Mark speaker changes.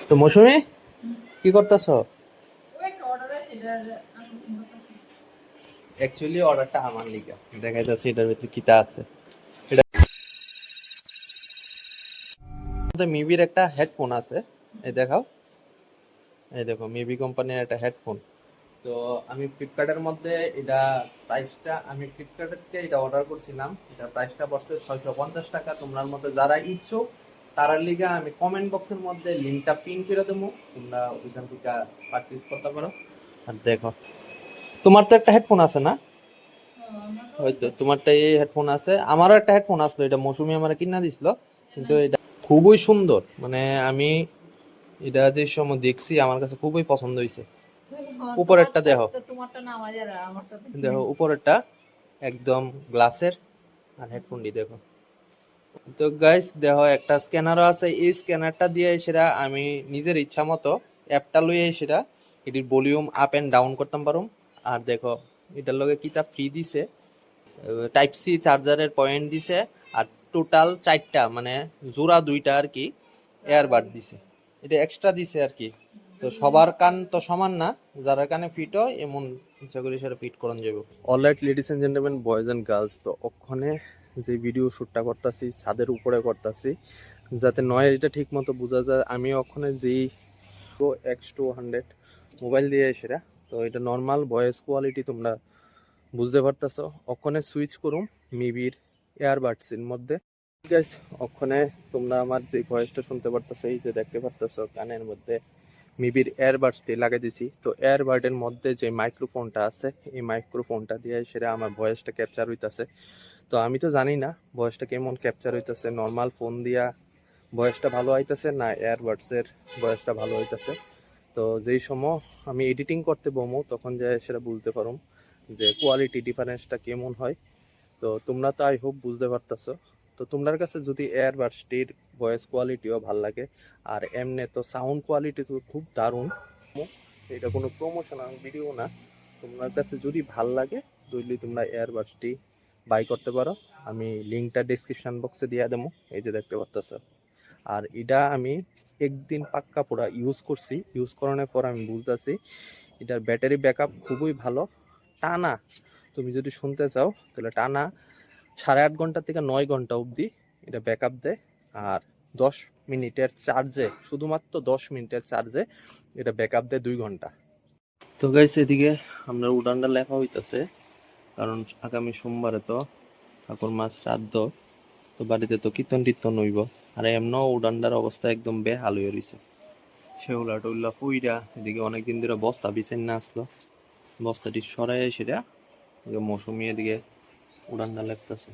Speaker 1: তো মৌসুমী কি করতেছো? অ্যাকচুয়ালি অর্ডারটা আমার লিগা দেখা যাচ্ছে এটার ভিতরে কিতা আছে। এটা মিবির একটা হেডফোন আছে, এই দেখাও। এই দেখো মিবি কোম্পানির একটা হেডফোন। তো আমি ফ্লিপকার্টের মধ্যে এটা প্রাইসটা আমি ফ্লিপকার্টের থেকে এটা অর্ডার করছিলাম। এটা প্রাইসটা পড়ছে 650 টাকা। তোমার মধ্যে যারা ইচ্ছুক তারার লিগা আমি কমেন্ট বক্সের মধ্যে লিঙ্কটা পিন করে দেবো, তোমরা ওইখান থেকে পারচেজ করতে পারো। আর দেখো তোমার তো একটা হেডফোন আছে না? হয়তো তোমারটা এই হেডফোন আছে, আমারও একটা হেডফোন আসলো, এটা মৌসুমি আমার কিনা দিছিল। কিন্তু এটা খুবই সুন্দর, মানে আমি এটা যে সময় দেখছি আমার কাছে খুবই পছন্দ হয়েছে। উপরেরটা দেখো, দেখো উপরেরটা একদম গ্লাসের। আর হেডফোনটি দেখো। তো গাইস দেখো একটা স্ক্যানারও আছে, এই স্ক্যানারটা দিয়ে সেটা আমি নিজের ইচ্ছা মতো অ্যাপটা লইয়ে সেটা এটির ভলিউম আপ এন্ড ডাউন করতাম পারুম। আর দেখো এটার লগে কিতা ফ্রি দিছে, টাইপ সি চার্জারের পয়েন্ট দিছে। আর টোটাল 4টা মানে জোড়া 2টা আর কি এয়ারবাড দিছে, এটা এক্সট্রা দিছে আর কি। তো সবার কান তো সমান না, যারা কানে ফিট হয় এমন ইচ্ছা করে সেটা ফিট করান যাবে। Alright ladies and gentleman, boys and girls, তো ওখানে যে ভিডিও শ্যুটটা করতেছি ছাদের উপরে করতেছি যাতে নয় এটা ঠিক মতো বোঝা যায়। আমি ওখানে যেই X200 মোবাইল দিয়ে সেটা, তো এটা নর্মাল ভয়েস কোয়ালিটি তোমরা বুঝতে পারতেছো। ওখানে সুইচ করুম মিবির এয়ারবাডসের মধ্যে। ঠিক আছে, ওখানে তোমরা আমার যে ভয়েসটা শুনতে পারতেছো, এই যে দেখতে পারতেছো কানের মধ্যে মিবির এয়ারবাডসটি লাগিয়ে দিছি। তো এয়ারবাডের মধ্যে যে মাইক্রোফোনটা আছে এই মাইক্রোফোনটা দিয়ে সেটা আমার ভয়েসটা ক্যাপচার হইতাছে। তো আমি তো জানি না ভয়েসটা কেমন ক্যাপচার হইতাছে, নর্মাল ফোন দিয়া ভয়েসটা ভালো আইতাছে না এয়ারবাডসের ভয়েসটা ভালো হইতাছে। তো যেই সময় আমি এডিটিং করতে বমো তখন যে সেটা বুঝতে পারো যে কোয়ালিটি ডিফারেন্সটা কেমন হয়। তো তোমরা তো আই হোপ বুঝতে পারতেছো। তো তোমার কাছে যদি এয়ারবাডসটির ভয়েস কোয়ালিটিও ভাল লাগে আর এমনি তো সাউন্ড কোয়ালিটি তো খুব দারুণ, এটা কোনো প্রমোশনাল ভিডিও না, তোমার কাছে যদি ভাল লাগে তাহলে তোমরা এয়ারবাডসটি বাই করতে পারো। আমি লিঙ্কটা ডিসক্রিপশন বক্সে দিয়ে দেবো, এই যে দেখতে পারতেছো। আর এটা আমি একদিন পাক্কা পুরা ইউজ করছি, ইউজ করানোর পর আমি বুঝতেছি এটার ব্যাটারি ব্যাকআপ খুবই ভালো। টানা তুমি যদি শুনতে চাও তাহলে টানা 8.5 ঘন্টা থেকে 9 ঘন্টা অবধি এটা ব্যাকআপ দেয়। আর 10 মিনিটের চার্জে, শুধুমাত্র 10 মিনিটের চার্জে এটা ব্যাকআপ দেয় 2 ঘন্টা। তো গাইস এদিকে আমরা উড়ানটা লেখা হইতাছে, কারণ আগামী সোমবারে তো ঠাকুর মাছ শ্রাদ্ধ, তো বাড়িতে তো কীর্তন টীর্তন হইব। আর এমনও উড়ানটার অবস্থা একদম বেহাল হয়ে রয়েছে, শেওলা টেউলা ফুইরা। এদিকে অনেকদিন ধরে বস্তা বিছাই না আসলো, বস্তাটি সরাই সেটা মৌসুমি এদিকে উড়ানটা লেখতেছে।